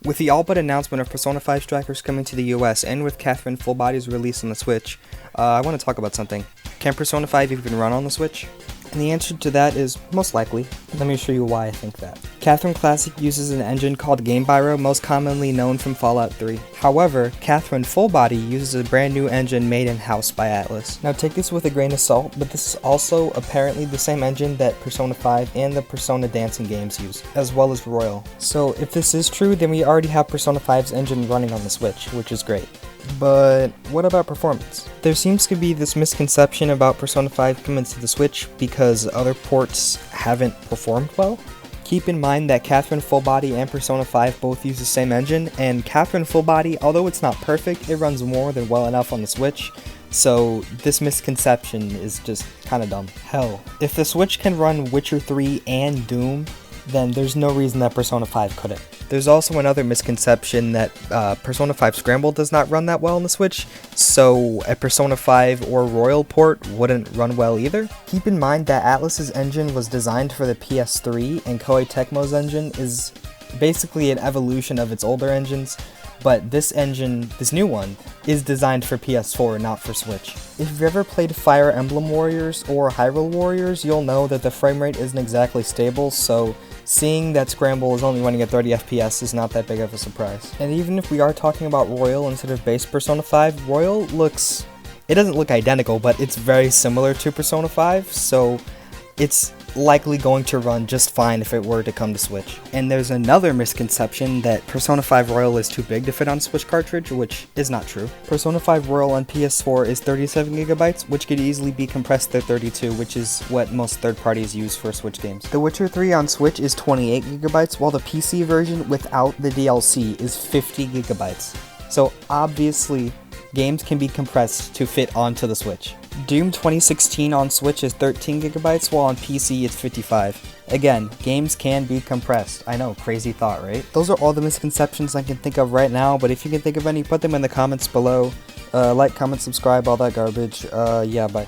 With the all-but announcement of Persona 5 Strikers coming to the US, and with Catherine Full Body's release on the Switch, I want to talk about something. Can Persona 5 even run on the Switch? And the answer to that is most likely. Let me show you why I think that. Catherine Classic uses an engine called Game Pyro, most commonly known from Fallout 3. However, Catherine Full Body uses a brand new engine made in-house by Atlus. Now take this with a grain of salt, but this is also apparently the same engine that Persona 5 and the Persona dancing games use, as well as Royal. So if this is true, then we already have Persona 5's engine running on the Switch, which is great. But what about performance? There seems to be this misconception about Persona 5 coming to the Switch because other ports haven't performed well. Keep in mind that Catherine Full Body and Persona 5 both use the same engine, and Catherine Full Body, although it's not perfect, it runs more than well enough on the Switch, so this misconception is just kinda dumb. Hell, if the Switch can run Witcher 3 and Doom, then there's no reason that Persona 5 couldn't. There's also another misconception that Persona 5 Scramble does not run that well on the Switch, so a Persona 5 or Royal port wouldn't run well either. Keep in mind that Atlus's engine was designed for the PS3, and Koei Tecmo's engine is basically an evolution of its older engines, but this engine, this new one, is designed for PS4, not for Switch. If you've ever played Fire Emblem Warriors or Hyrule Warriors, you'll know that the frame rate isn't exactly stable, so seeing that Scramble is only running at 30 FPS is not that big of a surprise. And even if we are talking about Royal instead of base Persona 5, Royal looks... it doesn't look identical, but it's very similar to Persona 5, so it's likely going to run just fine if it were to come to Switch. And there's another misconception that Persona 5 Royal is too big to fit on a Switch cartridge, which is not true. Persona 5 Royal on PS4 is 37GB, which could easily be compressed to 32, which is what most third parties use for Switch games. The Witcher 3 on Switch is 28GB, while the PC version without the DLC is 50GB. So obviously, games can be compressed to fit onto the Switch. Doom 2016 on Switch is 13GB, while on PC it's 55. Again, games can be compressed. I know, crazy thought, right? Those are all the misconceptions I can think of right now, but if you can think of any, put them in the comments below. Like, comment, subscribe, all that garbage. Yeah, bye.